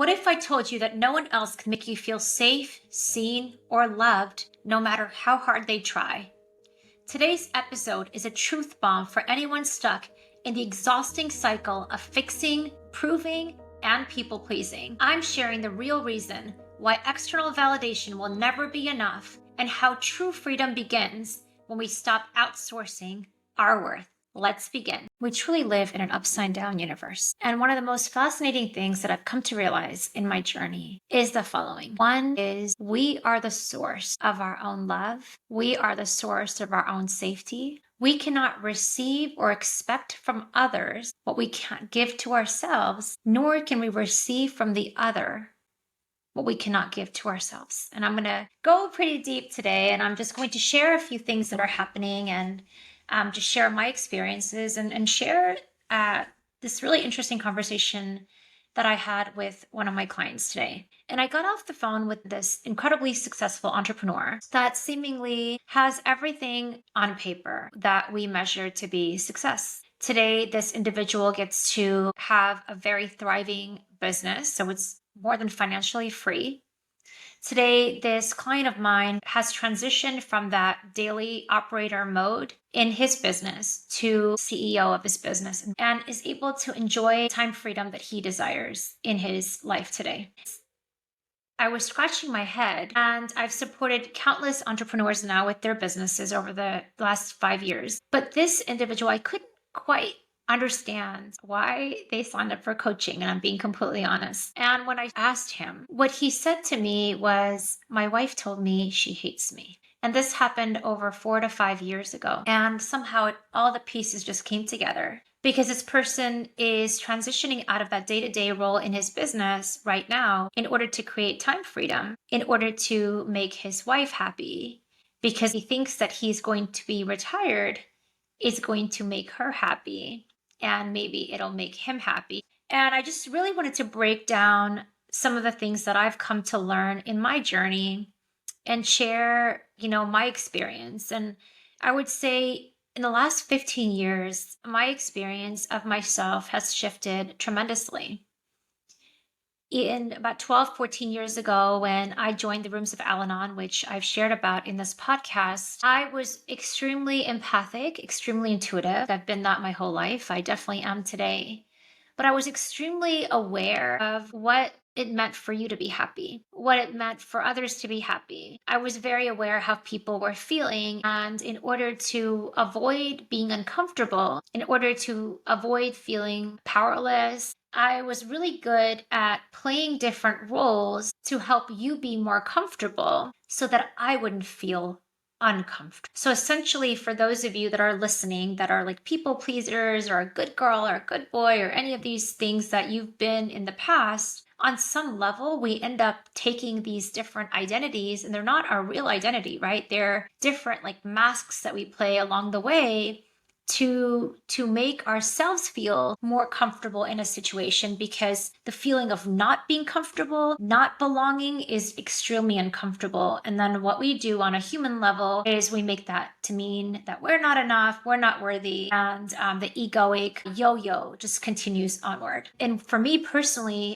What if I told you that no one else can make you feel safe, seen, or loved, no matter how hard they try? Today's episode is a truth bomb for anyone stuck in the exhausting cycle of fixing, proving, and people pleasing. I'm sharing the real reason why external validation will never be enough and how true freedom begins when we stop outsourcing our worth. Let's begin. We truly live in an upside down universe. And one of the most fascinating things that I've come to realize in my journey is the following. One is we are the source of our own love. We are the source of our own safety. We cannot receive or expect from others what we can't give to ourselves, nor can we receive from the other what we cannot give to ourselves. And I'm going to go pretty deep today, and I'm just going to share a few things that are happening and just share my experiences and share this really interesting conversation that I had with one of my clients today. And I got off the phone with this incredibly successful entrepreneur that seemingly has everything on paper that we measure to be success. Today, this individual gets to have a very thriving business, so it's more than financially free. Today, this client of mine has transitioned from that daily operator mode in his business to CEO of his business and is able to enjoy time freedom that he desires in his life today. I was scratching my head, and I've supported countless entrepreneurs now with their businesses over the last 5 years. But this individual, I couldn't quite understand why they signed up for coaching, and I'm being completely honest. And when I asked him, what he said to me was, my wife told me she hates me. And this happened over 4 to 5 years ago. And somehow all the pieces just came together because this person is transitioning out of that day-to-day role in his business right now in order to create time freedom, in order to make his wife happy, because he thinks that he's going to be retired is going to make her happy, and maybe it'll make him happy. And I just really wanted to break down some of the things that I've come to learn in my journey and share, my experience. And I would say in the last 15 years, my experience of myself has shifted tremendously. In about 12, 14 years ago, when I joined the Rooms of Al-Anon, which I've shared about in this podcast, I was extremely empathic, extremely intuitive. I've been that my whole life. I definitely am today. But I was extremely aware of what it meant for you to be happy, what it meant for others to be happy. I was very aware how people were feeling. And in order to avoid being uncomfortable, in order to avoid feeling powerless, I was really good at playing different roles to help you be more comfortable so that I wouldn't feel uncomfortable. So essentially, for those of you that are listening that are like people pleasers or a good girl or a good boy or any of these things that you've been in the past, on some level, we end up taking these different identities, and they're not our real identity, right? They're different like masks that we play along the way to make ourselves feel more comfortable in a situation, because the feeling of not being comfortable, not belonging is extremely uncomfortable. And then what we do on a human level is we make that to mean that we're not enough, we're not worthy, and the egoic yo-yo just continues onward. And for me personally,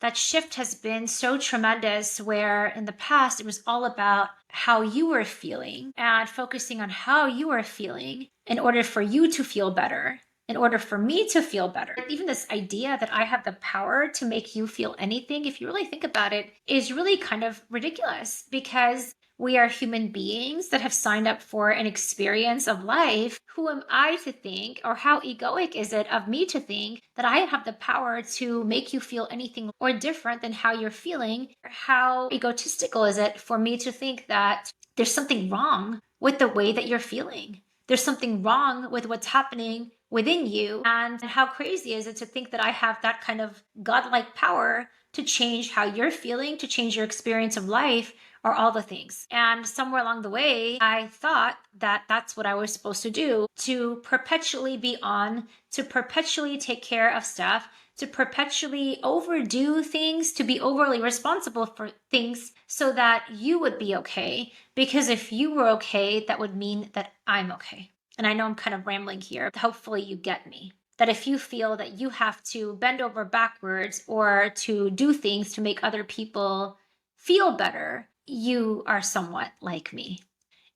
that shift has been so tremendous, where in the past it was all about how you were feeling and focusing on how you were feeling in order for you to feel better, in order for me to feel better. Even this idea that I have the power to make you feel anything, if you really think about it, is really kind of ridiculous, because we are human beings that have signed up for an experience of life. Who am I to think, or how egoic is it of me to think that I have the power to make you feel anything or different than how you're feeling? Or how egotistical is it for me to think that there's something wrong with the way that you're feeling? There's something wrong with what's happening within you. And how crazy is it to think that I have that kind of godlike power to change how you're feeling, to change your experience of life, or all the things. And somewhere along the way, I thought that that's what I was supposed to do, to perpetually be on, to perpetually take care of stuff, to perpetually overdo things, to be overly responsible for things so that you would be okay. Because if you were okay, that would mean that I'm okay. And I know I'm kind of rambling here. Hopefully you get me. that if you feel that you have to bend over backwards or to do things to make other people feel better, you are somewhat like me.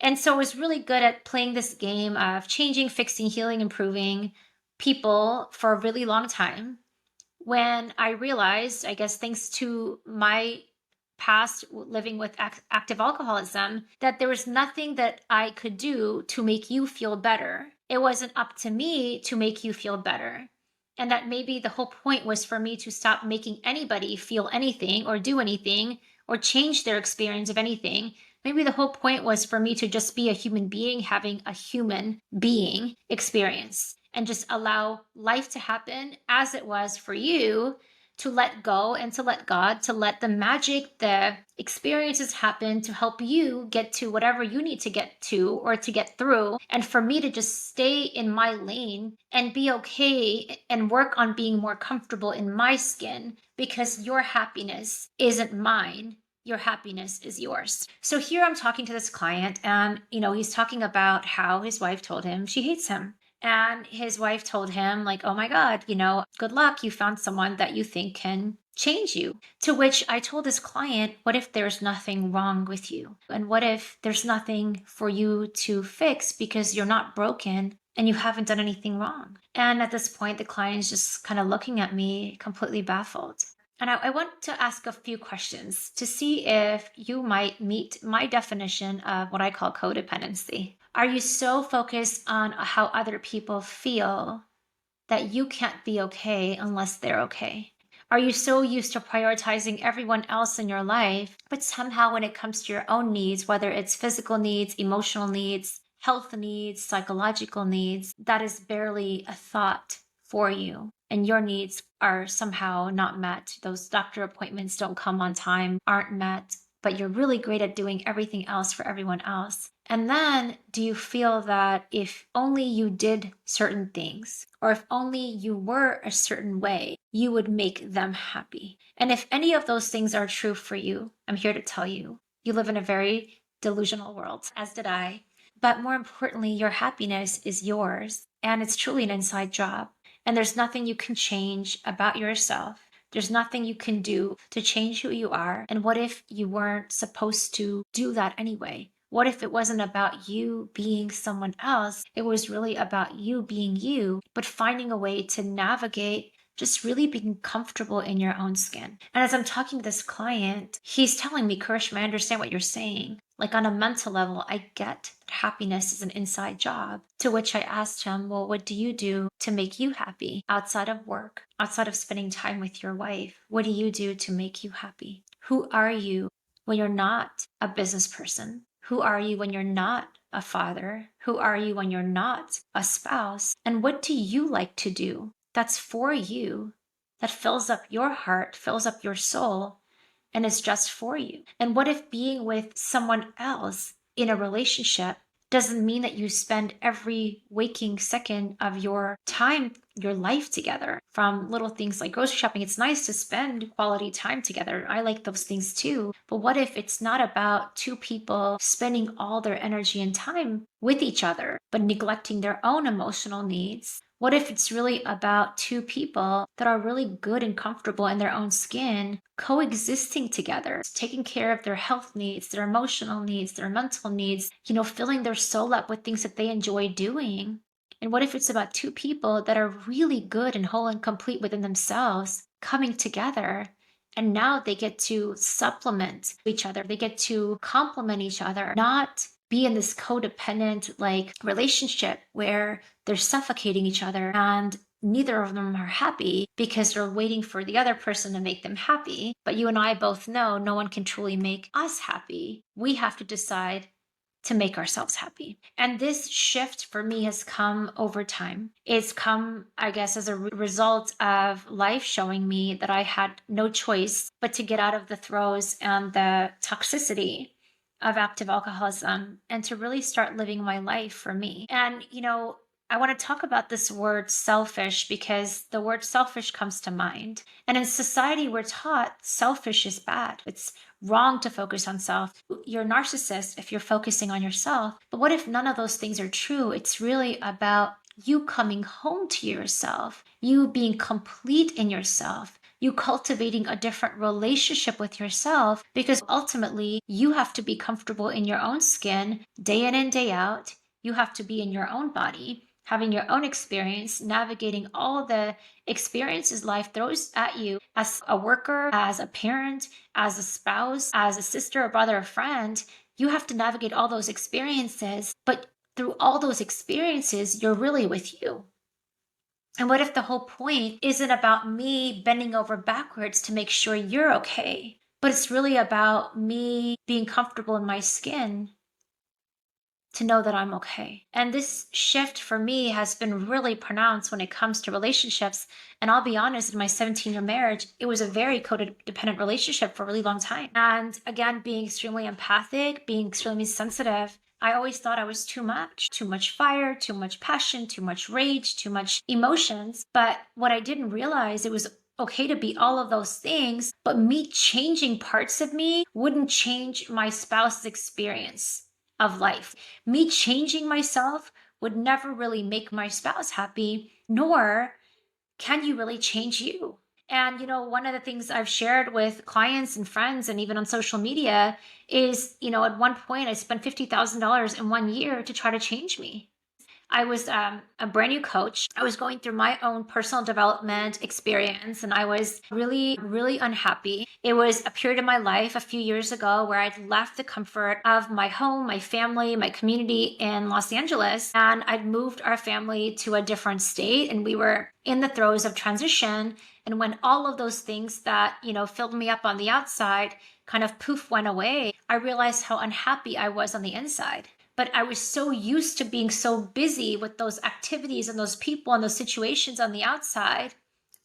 And so I was really good at playing this game of changing, fixing, healing, improving people for a really long time. When I realized, I guess thanks to my past living with active alcoholism, that there was nothing that I could do to make you feel better. It wasn't up to me to make you feel better. And that maybe the whole point was for me to stop making anybody feel anything or do anything or change their experience of anything. Maybe the whole point was for me to just be a human being having a human being experience and just allow life to happen as it was for you, to let go and to let God, to let the magic, the experiences happen to help you get to whatever you need to get to or to get through. And for me to just stay in my lane and be okay and work on being more comfortable in my skin, because your happiness isn't mine. Your happiness is yours. So here I'm talking to this client, and he's talking about how his wife told him she hates him. And his wife told him, like, oh my God, good luck. You found someone that you think can change you. To which I told this client, what if there's nothing wrong with you? And what if there's nothing for you to fix because you're not broken and you haven't done anything wrong? And at this point, the client's just kind of looking at me completely baffled. And I want to ask a few questions to see if you might meet my definition of what I call codependency. Are you so focused on how other people feel that you can't be okay unless they're okay? Are you so used to prioritizing everyone else in your life, but somehow when it comes to your own needs, whether it's physical needs, emotional needs, health needs, psychological needs, that is barely a thought for you? And your needs are somehow not met. Those doctor appointments don't come on time, aren't met, but you're really great at doing everything else for everyone else. And then do you feel that if only you did certain things, or if only you were a certain way, you would make them happy? And if any of those things are true for you, I'm here to tell you, you live in a very delusional world, as did I. But more importantly, your happiness is yours, and it's truly an inside job. And there's nothing you can change about yourself. There's nothing you can do to change who you are. And what if you weren't supposed to do that anyway? What if it wasn't about you being someone else? It was really about you being you, but finding a way to navigate just really being comfortable in your own skin. And as I'm talking to this client, he's telling me, Karishma, I understand what you're saying. Like on a mental level, I get that happiness is an inside job. To which I asked him, well, what do you do to make you happy outside of work, outside of spending time with your wife? What do you do to make you happy? Who are you when you're not a business person? Who are you when you're not a father? Who are you when you're not a spouse? And what do you like to do that's for you, that fills up your heart, fills up your soul, and is just for you? And what if being with someone else in a relationship doesn't mean that you spend every waking second of your time, your life together? From little things like grocery shopping, it's nice to spend quality time together. I like those things too. But what if it's not about two people spending all their energy and time with each other, but neglecting their own emotional needs? What if it's really about two people that are really good and comfortable in their own skin, coexisting together, taking care of their health needs, their emotional needs, their mental needs, filling their soul up with things that they enjoy doing? And what if it's about two people that are really good and whole and complete within themselves, coming together? And now they get to supplement each other. They get to complement each other, not be in this codependent relationship where they're suffocating each other and neither of them are happy because they're waiting for the other person to make them happy. But you and I both know no one can truly make us happy. We have to decide to make ourselves happy. And this shift for me has come over time. It's come, I guess, as a result of life showing me that I had no choice but to get out of the throes and the toxicity of active alcoholism and to really start living my life for me. And, I want to talk about this word selfish because the word selfish comes to mind. And in society, we're taught selfish is bad. It's wrong to focus on self. You're a narcissist if you're focusing on yourself. But what if none of those things are true? It's really about you coming home to yourself, you being complete in yourself, you cultivating a different relationship with yourself, because ultimately you have to be comfortable in your own skin day in and day out. You have to be in your own body, having your own experience, navigating all the experiences life throws at you as a worker, as a parent, as a spouse, as a sister, a brother, a friend. You have to navigate all those experiences, but through all those experiences, you're really with you. And what if the whole point isn't about me bending over backwards to make sure you're okay, but it's really about me being comfortable in my skin to know that I'm okay? And this shift for me has been really pronounced when it comes to relationships. And I'll be honest, in my 17-year marriage, it was a very codependent relationship for a really long time. And again, being extremely empathic, being extremely sensitive, I always thought I was too much fire, too much passion, too much rage, too much emotions. But what I didn't realize, it was okay to be all of those things, but me changing parts of me wouldn't change my spouse's experience of life. Me changing myself would never really make my spouse happy, nor can you really change you. And, one of the things I've shared with clients and friends and even on social media is, at one point I spent $50,000 in 1 year to try to change me. I was a brand new coach. I was going through my own personal development experience, and I was really, really unhappy. It was a period of my life a few years ago where I'd left the comfort of my home, my family, my community in Los Angeles, and I'd moved our family to a different state, and we were in the throes of transition. And when all of those things that, filled me up on the outside kind of poof went away, I realized how unhappy I was on the inside. But I was so used to being so busy with those activities and those people and those situations on the outside,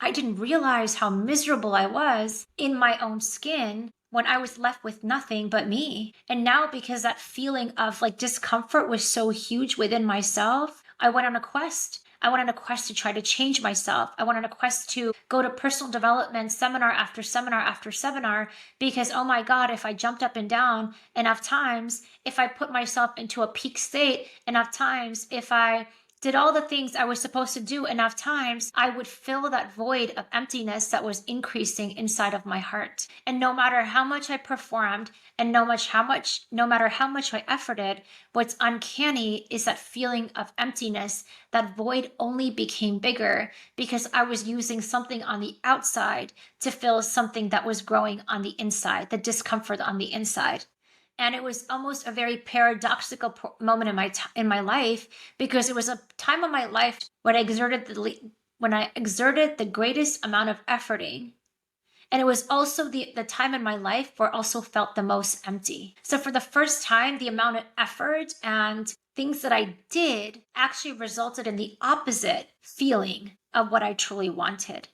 I didn't realize how miserable I was in my own skin when I was left with nothing but me. And now, because that feeling of like discomfort was so huge within myself, I went on a quest. I went on a quest to try to change myself. I went on a quest to go to personal development seminar after seminar after seminar, because, oh my God, if I jumped up and down enough times, if I put myself into a peak state enough times, if I did all the things I was supposed to do enough times, I would fill that void of emptiness that was increasing inside of my heart. And no matter how much I performed and no matter how much I efforted, what's uncanny is that feeling of emptiness. That void only became bigger because I was using something on the outside to fill something that was growing on the inside, the discomfort on the inside. And it was almost a very paradoxical moment in my life, because it was a time of my life when I exerted the greatest amount of efforting. And it was also the time in my life where I also felt the most empty. So for the first time, the amount of effort and things that I did actually resulted in the opposite feeling of what I truly wanted.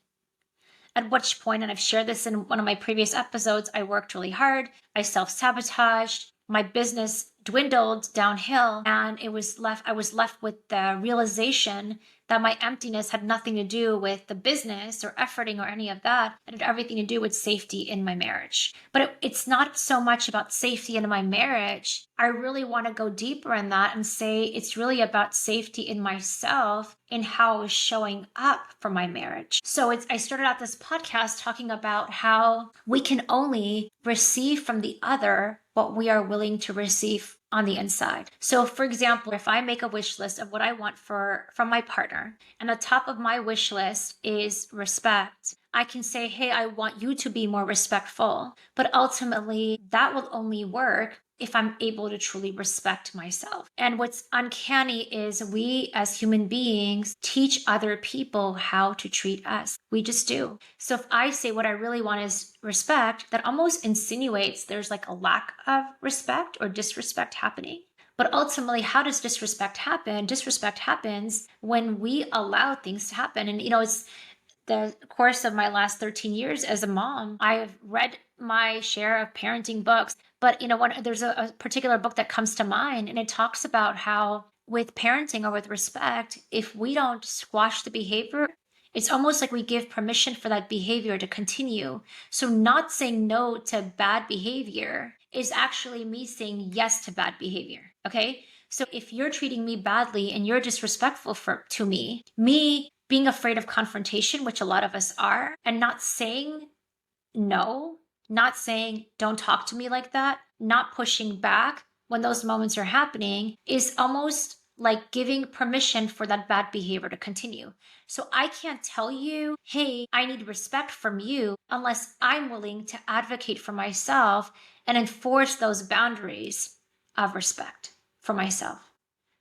At which point, and I've shared this in one of my previous episodes, I worked really hard. I self-sabotaged. My business dwindled downhill, and I was left with the realization that my emptiness had nothing to do with the business or efforting or any of that. It had everything to do with safety in my marriage. But it's not so much about safety in my marriage. I really want to go deeper in that and say it's really about safety in myself, in how I was showing up for my marriage. So I started out this podcast talking about how we can only receive from the other what we are willing to receive on the inside. So for example, if I make a wish list of what I want from my partner, and the top of my wish list is respect, I can say, hey, I want you to be more respectful. But ultimately, that will only work if I'm able to truly respect myself. And what's uncanny is we as human beings teach other people how to treat us. We just do. So if I say what I really want is respect, that almost insinuates there's like a lack of respect or disrespect happening. But ultimately, how does disrespect happen? Disrespect happens when we allow things to happen. And, it's the course of my last 13 years as a mom, I've read my share of parenting books. But, there's a particular book that comes to mind, and it talks about how with parenting or with respect, if we don't squash the behavior, it's almost like we give permission for that behavior to continue. So not saying no to bad behavior is actually me saying yes to bad behavior. Okay. So if you're treating me badly and you're disrespectful to me being afraid of confrontation, which a lot of us are, and not saying no, not saying, don't talk to me like that, not pushing back when those moments are happening is almost like giving permission for that bad behavior to continue. So I can't tell you, hey, I need respect from you unless I'm willing to advocate for myself and enforce those boundaries of respect for myself.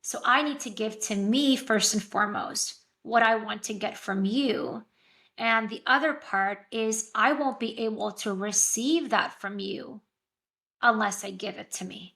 So I need to give to me first and foremost what I want to get from you. And the other part is I won't be able to receive that from you unless I give it to me.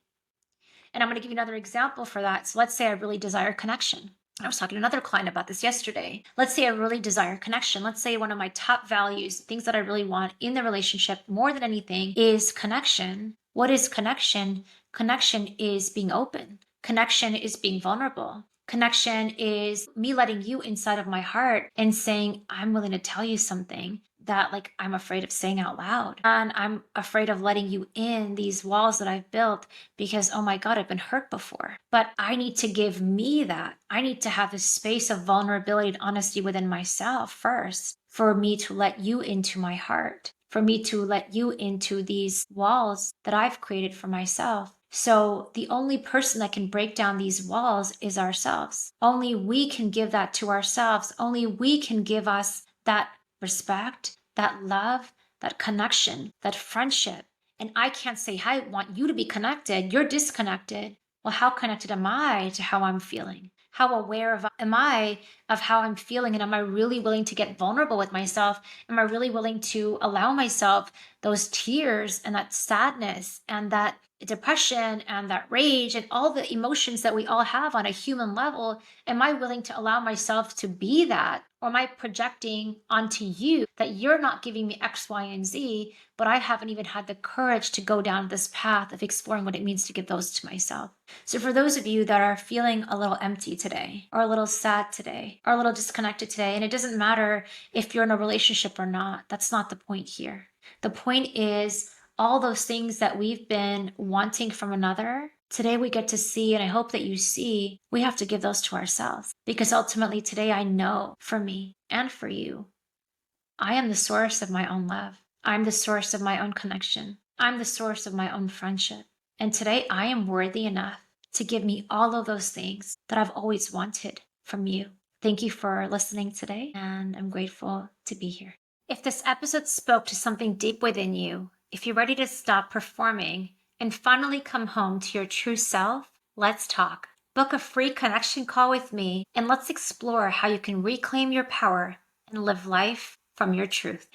And I'm going to give you another example for that. So let's say I really desire connection. I was talking to another client about this yesterday. Let's say I really desire connection. Let's say one of my top values, things that I really want in the relationship more than anything is connection. What is connection? Connection is being open. Connection is being vulnerable. Connection is me letting you inside of my heart and saying, I'm willing to tell you something that like I'm afraid of saying out loud. And I'm afraid of letting you in these walls that I've built because, oh my God, I've been hurt before. But I need to give me that. I need to have this space of vulnerability and honesty within myself first for me to let you into my heart, for me to let you into these walls that I've created for myself. So the only person that can break down these walls is ourselves. Only we can give that to ourselves. Only we can give us that respect, that love, that connection, that friendship. And I can't say, I want you to be connected. You're disconnected. Well, how connected am I to how I'm feeling? How aware am I of how I'm feeling? And am I really willing to get vulnerable with myself? Am I really willing to allow myself those tears and that sadness and that depression and that rage and all the emotions that we all have on a human level? Am I willing to allow myself to be that? Or am I projecting onto you that you're not giving me X, Y, and Z, but I haven't even had the courage to go down this path of exploring what it means to give those to myself? So for those of you that are feeling a little empty today, or a little sad today, or a little disconnected today, and it doesn't matter if you're in a relationship or not, that's not the point here. The point is all those things that we've been wanting from another, today we get to see, and I hope that you see, we have to give those to ourselves. Because ultimately today I know for me and for you, I am the source of my own love. I'm the source of my own connection. I'm the source of my own friendship. And today I am worthy enough to give me all of those things that I've always wanted from you. Thank you for listening today, and I'm grateful to be here. If this episode spoke to something deep within you, if you're ready to stop performing and finally come home to your true self, let's talk. Book a free connection call with me, and let's explore how you can reclaim your power and live life from your truth.